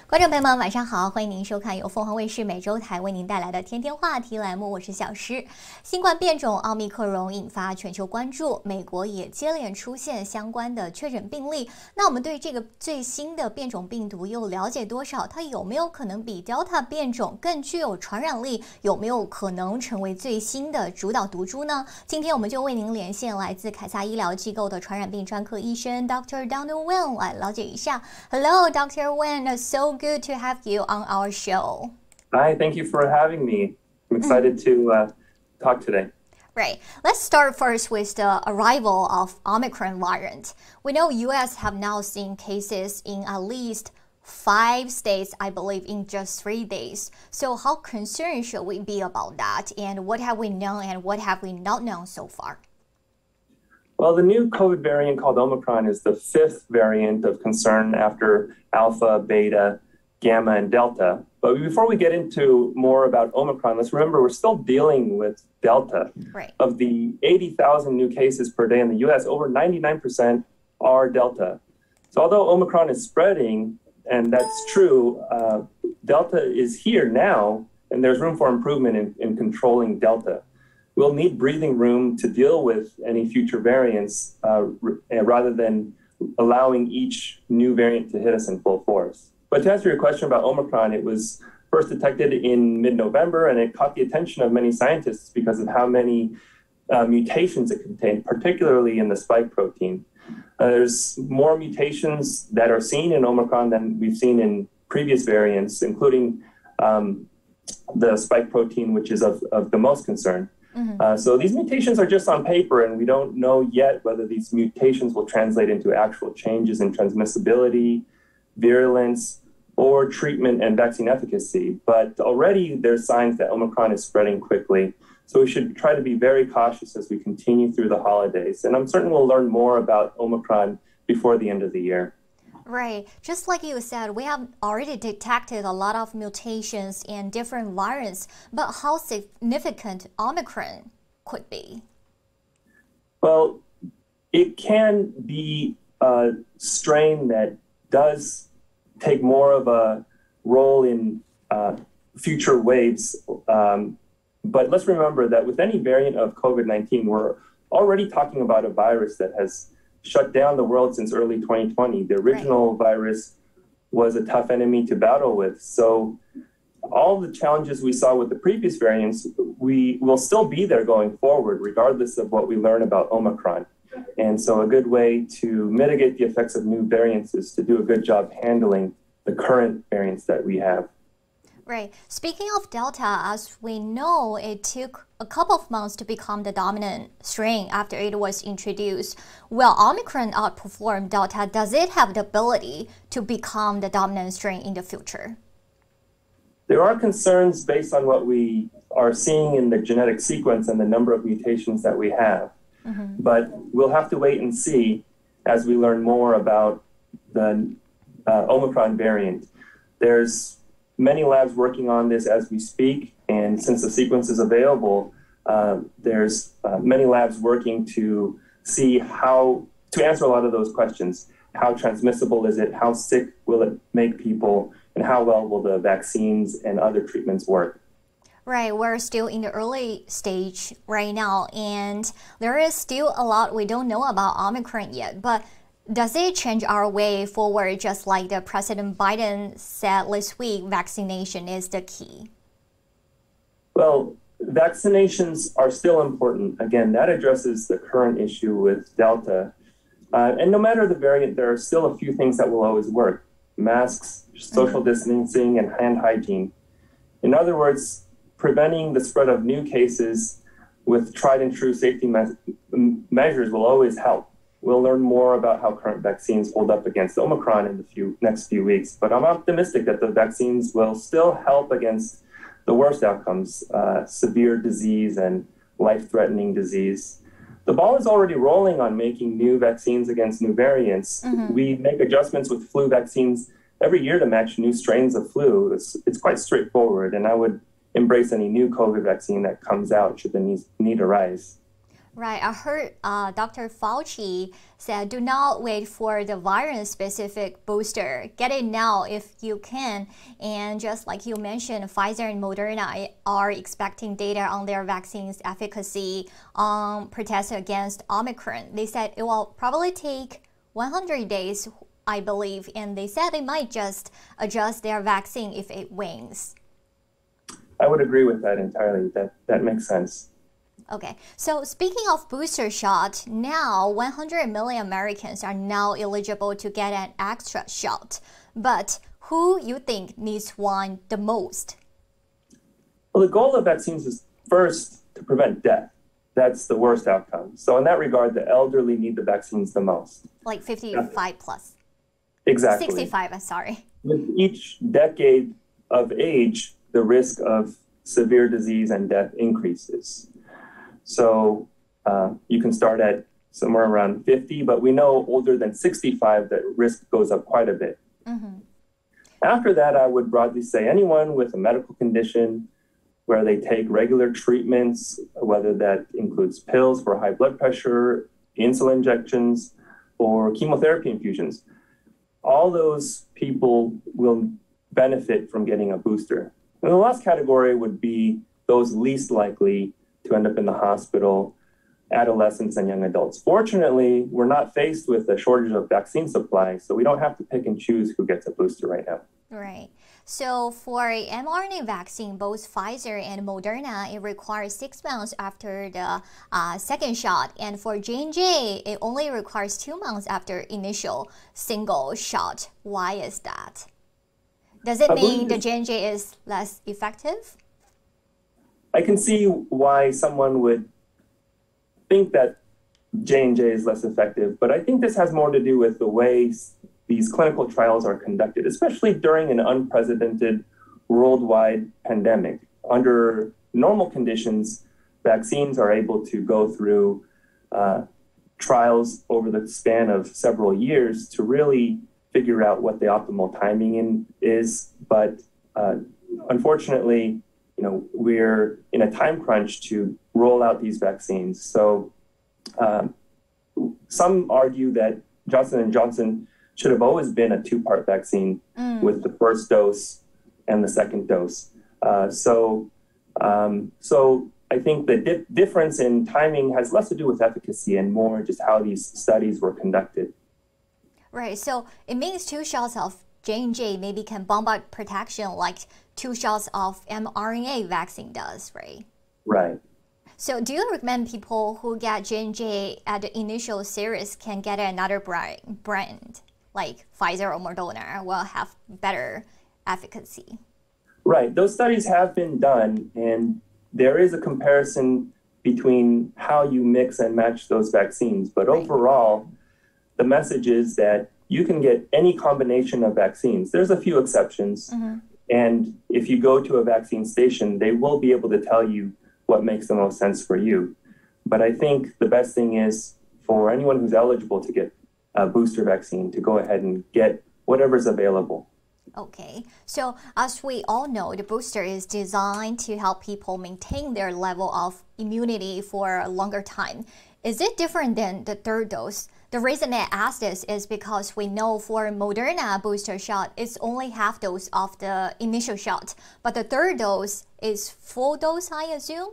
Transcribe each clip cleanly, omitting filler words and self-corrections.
观众朋友们，晚上好，欢迎您收看由凤凰卫视每周台为您带来的天天话题栏目，我是小诗。新冠变种奥密克戎引发全球关注，美国也接连出现相关的确诊病例。那我们对这个最新的变种病毒又了解多少？它有没有可能比 Delta 变种更具有传染力？有没有可能成为最新的主导毒株呢？今天我们就为您连线来自凯撒医疗机构的传染病专科医生 Dr. Donald Wen 来了解一下。Hello, Dr. Wen, so good to have you on our show. Hi, thank you for having me. I'm excited to talk today. Right. Let's start first with the arrival of Omicron variant. We know US have now seen cases in at least 5 states, I believe, in just 3 days. So how concerned should we be about that? And what have we known and what have we not known so far? Well, the new COVID variant called Omicron is the 5th variant of concern after Alpha, Beta, Gamma, and Delta. But before we get into more about Omicron, let's remember we're still dealing with Delta. Right. Of the 80,000 new cases per day in the US, over 99% are Delta. So although Omicron is spreading, and that's true, Delta is here now, and there's room for improvement in controlling Delta. We'll need breathing room to deal with any future variants rather than allowing each new variant to hit us in full force. But to answer your question about Omicron, it was first detected in mid-November, and it caught the attention of many scientists because of how many mutations it contained, particularly in the spike protein. There's more mutations that are seen in Omicron than we've seen in previous variants, including the spike protein, which is of the most concern. So these mutations are just on paper, and we don't know yet whether these mutations will translate into actual changes in transmissibility, virulence, or treatment and vaccine efficacy. But already there's signs that Omicron is spreading quickly. So we should try to be very cautious as we continue through the holidays. And I'm certain we'll learn more about Omicron before the end of the year. Right. Just like you said, we have already detected a lot of mutations in different variants, but how significant Omicron could be? Well, it can be a strain that does take more of a role in future waves. But let's remember that with any variant of COVID-19, we're already talking about a virus that has shut down the world since early 2020. The original virus was a tough enemy to battle with. So all the challenges we saw with the previous variants, we will still be there going forward, regardless of what we learn about Omicron. And so a good way to mitigate the effects of new variants is to do a good job handling the current variants that we have. Right. Speaking of Delta, as we know, it took a couple of months to become the dominant strain after it was introduced. Will Omicron outperform Delta? Does it have the ability to become the dominant strain in the future? There are concerns based on what we are seeing in the genetic sequence and the number of mutations that we have. But we'll have to wait and see as we learn more about the Omicron variant. There's many labs working on this as we speak, and since the sequence is available, there's many labs working to see to answer a lot of those questions. How transmissible is it? How sick will it make people? And how well will the vaccines and other treatments work? Right, we're still in the early stage right now, and there is still a lot we don't know about Omicron yet. But does it change our way forward, just like the President Biden said this week, vaccination is the key? Well, vaccinations are still important. Again, that addresses the current issue with Delta. And no matter the variant, there are still a few things that will always work. Masks, social distancing, and hand hygiene. In other words, preventing the spread of new cases with tried and true safety measures will always help. We'll learn more about how current vaccines hold up against Omicron in the next few weeks, but I'm optimistic that the vaccines will still help against the worst outcomes, severe disease and life-threatening disease. The ball is already rolling on making new vaccines against new variants. We make adjustments with flu vaccines every year to match new strains of flu. It's quite straightforward, and I would embrace any new COVID vaccine that comes out should the need arise. Right. I heard Dr. Fauci said, do not wait for the virus-specific booster. Get it now if you can. And just like you mentioned, Pfizer and Moderna are expecting data on their vaccines' efficacy on protest against Omicron. They said it will probably take 100 days, I believe, and they said they might just adjust their vaccine if it wanes. I would agree with that entirely. That makes sense. Okay, so speaking of booster shot, now 100 million Americans are now eligible to get an extra shot. But who you think needs one the most? Well, the goal of vaccines is first to prevent death. That's the worst outcome. So in that regard, the elderly need the vaccines the most. Like 55 plus. Exactly. 65, I'm sorry. With each decade of age, the risk of severe disease and death increases. So you can start at somewhere around 50, but we know older than 65, that risk goes up quite a bit. Mm-hmm. After that, I would broadly say anyone with a medical condition where they take regular treatments, whether that includes pills for high blood pressure, insulin injections, or chemotherapy infusions, all those people will benefit from getting a booster. And the last category would be those least likely to end up in the hospital, adolescents and young adults. Fortunately, we're not faced with a shortage of vaccine supply, so we don't have to pick and choose who gets a booster right now. Right. So for a mRNA vaccine, both Pfizer and Moderna, it requires 6 months after the second shot. And for J&J, it only requires 2 months after initial single shot. Why is that? Does it mean the J&J is less effective? I can see why someone would think that J&J is less effective, but I think this has more to do with the way these clinical trials are conducted, especially during an unprecedented worldwide pandemic. Under normal conditions, vaccines are able to go through trials over the span of several years to really figure out what the optimal timing is. But unfortunately, we're in a time crunch to roll out these vaccines. So some argue that Johnson & Johnson should have always been a two-part vaccine with the first dose and the second dose. So I think the difference in timing has less to do with efficacy and more just how these studies were conducted. Right. So it means 2 shots of J&J maybe can bombard protection like 2 shots of mRNA vaccine does, right? Right. So do you recommend people who get J&J at the initial series can get another brand like Pfizer or Moderna will have better efficacy? Right. Those studies have been done, and there is a comparison between how you mix and match those vaccines. But overall, the message is that you can get any combination of vaccines. There's a few exceptions. Mm-hmm. And if you go to a vaccine station, they will be able to tell you what makes the most sense for you. But I think the best thing is for anyone who's eligible to get a booster vaccine to go ahead and get whatever's available. Okay, so as we all know, the booster is designed to help people maintain their level of immunity for a longer time. Is it different than the third dose? The reason I ask this is because we know for Moderna booster shot, it's only half dose of the initial shot, but the third dose is full dose, I assume?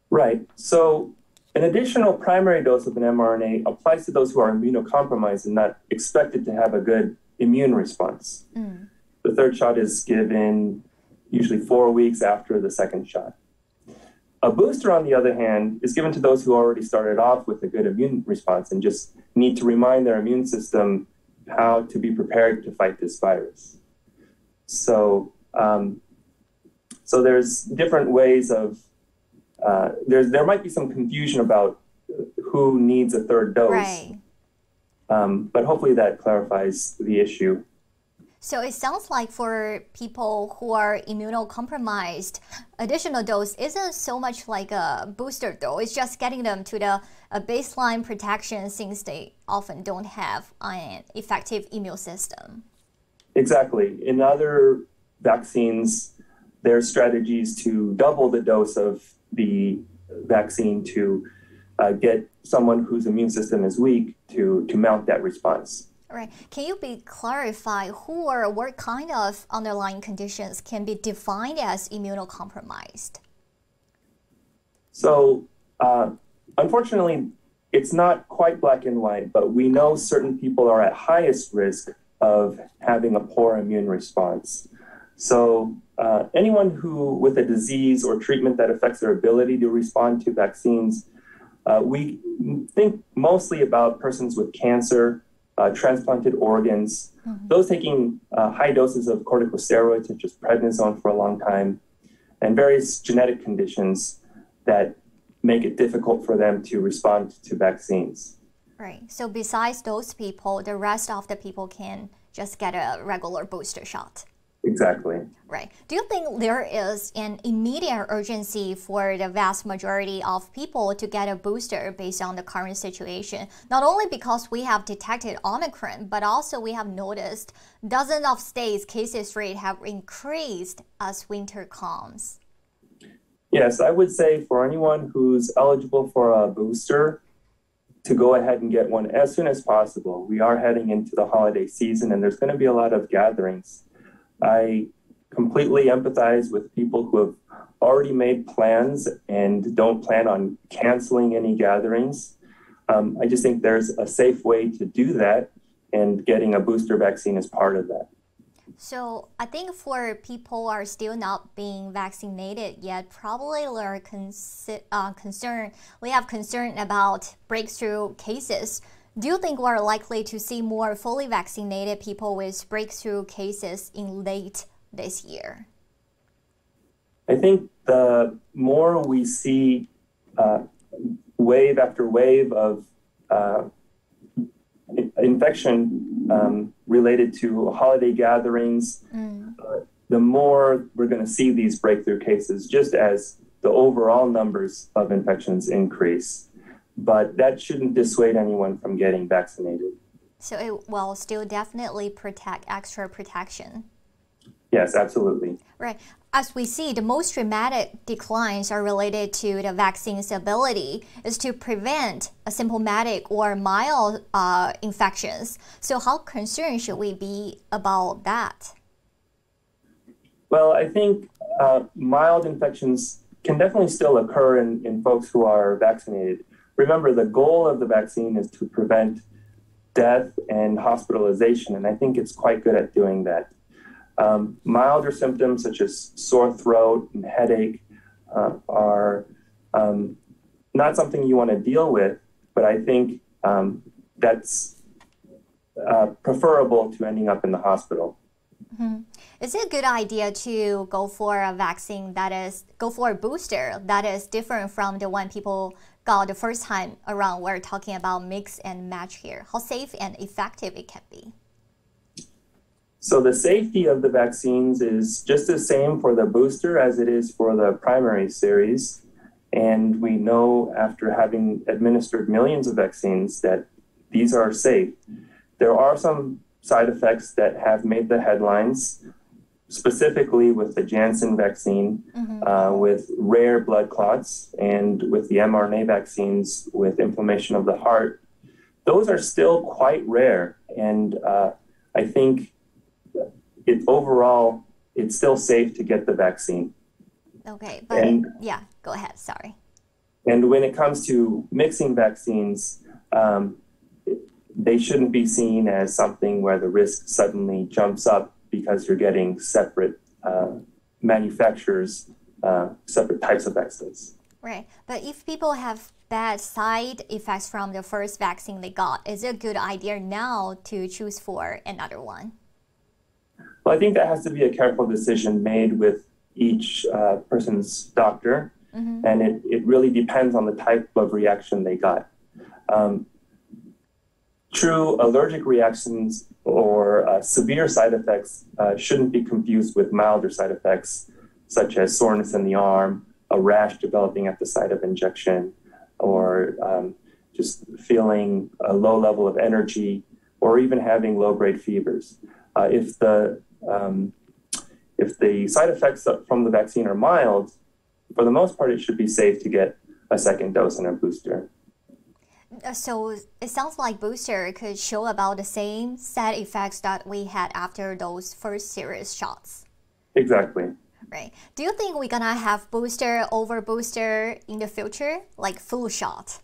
Right. So an additional primary dose of an mRNA applies to those who are immunocompromised and not expected to have a good immune response. The third shot is given usually 4 weeks after the second shot. A booster, on the other hand, is given to those who already started off with a good immune response and just need to remind their immune system how to be prepared to fight this virus. So, there's different ways of, there might be some confusion about who needs a third dose. Right. But hopefully that clarifies the issue. So it sounds like for people who are immunocompromised, additional dose isn't so much like a booster though. It's just getting them to the baseline protection since they often don't have an effective immune system. Exactly. In other vaccines, there are strategies to double the dose of the vaccine to get someone whose immune system is weak to mount that response. Right. Can you clarify who or what kind of underlying conditions can be defined as immunocompromised? So, unfortunately, it's not quite black and white, but we know certain people are at highest risk of having a poor immune response. So, anyone who with a disease or treatment that affects their ability to respond to vaccines, we think mostly about persons with cancer, transplanted organs, those taking high doses of corticosteroids such as prednisone for a long time, and various genetic conditions that make it difficult for them to respond to vaccines. Right. So besides those people, the rest of the people can just get a regular booster shot. Exactly. Right. Do you think there is an immediate urgency for the vast majority of people to get a booster based on the current situation? Not only because we have detected Omicron, but also we have noticed dozens of states' cases rate have increased as winter comes. Yes, I would say for anyone who's eligible for a booster, to go ahead and get one as soon as possible. We are heading into the holiday season, and there's going to be a lot of gatherings. I completely empathize with people who have already made plans and don't plan on canceling any gatherings. I just think there's a safe way to do that, and getting a booster vaccine is part of that. So I think for people who are still not being vaccinated yet, probably they're concerned. We have concern about breakthrough cases. Do you think we're likely to see more fully vaccinated people with breakthrough cases in late this year? I think the more we see wave after wave of infection related to holiday gatherings, the more we're going to see these breakthrough cases, just as the overall numbers of infections increase. But that shouldn't dissuade anyone from getting vaccinated. So it will still definitely protect extra protection. Yes, absolutely. Right. As we see, the most dramatic declines are related to the vaccine's ability is to prevent asymptomatic or mild infections. So how concerned should we be about that? Well, I think mild infections can definitely still occur in folks who are vaccinated. Remember, the goal of the vaccine is to prevent death and hospitalization, and I think it's quite good at doing that. Milder symptoms such as sore throat and headache are not something you want to deal with, but I think that's preferable to ending up in the hospital. Is it a good idea to go for a vaccine go for a booster that is different from the one people got the first time around? We're talking about mix and match here. How safe and effective it can be? So the safety of the vaccines is just the same for the booster as it is for the primary series. And we know after having administered millions of vaccines that these are safe. There are some side effects that have made the headlines, specifically with the Janssen vaccine, with rare blood clots, and with the mRNA vaccines with inflammation of the heart. Those are still quite rare. And I think overall, it's still safe to get the vaccine. Okay, but yeah, go ahead, sorry. And when it comes to mixing vaccines, they shouldn't be seen as something where the risk suddenly jumps up because you're getting separate manufacturers, separate types of vaccines. Right, but if people have bad side effects from the first vaccine they got, is it a good idea now to choose for another one? Well, I think that has to be a careful decision made with each person's doctor, and it really depends on the type of reaction they got. True allergic reactions or severe side effects shouldn't be confused with milder side effects, such as soreness in the arm, a rash developing at the site of injection, or just feeling a low level of energy, or even having low-grade fevers. If the side effects from the vaccine are mild, for the most part, it should be safe to get a second dose and a booster. So it sounds like booster could show about the same side effects that we had after those first series shots. Exactly. Right. Do you think we're gonna have booster over booster in the future, like flu shot?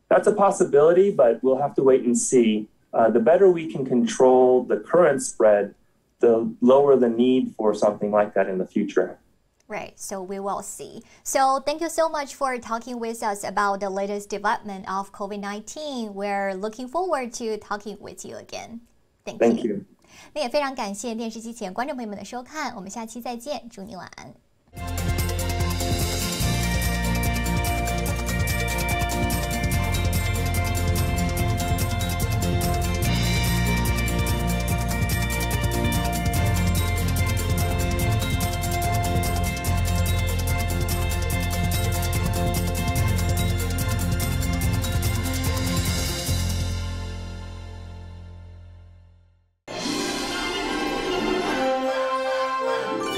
That's a possibility, but we'll have to wait and see. The better we can control the current spread, the lower the need for something like that in the future. Right, so we will see. So thank you so much for talking with us about the latest development of COVID-19. We're looking forward to talking with you again. Thank you. 那也非常感谢电视机前观众朋友们的收看，我们下期再见，祝你晚安。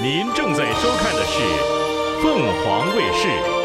您正在收看的是凤凰卫视。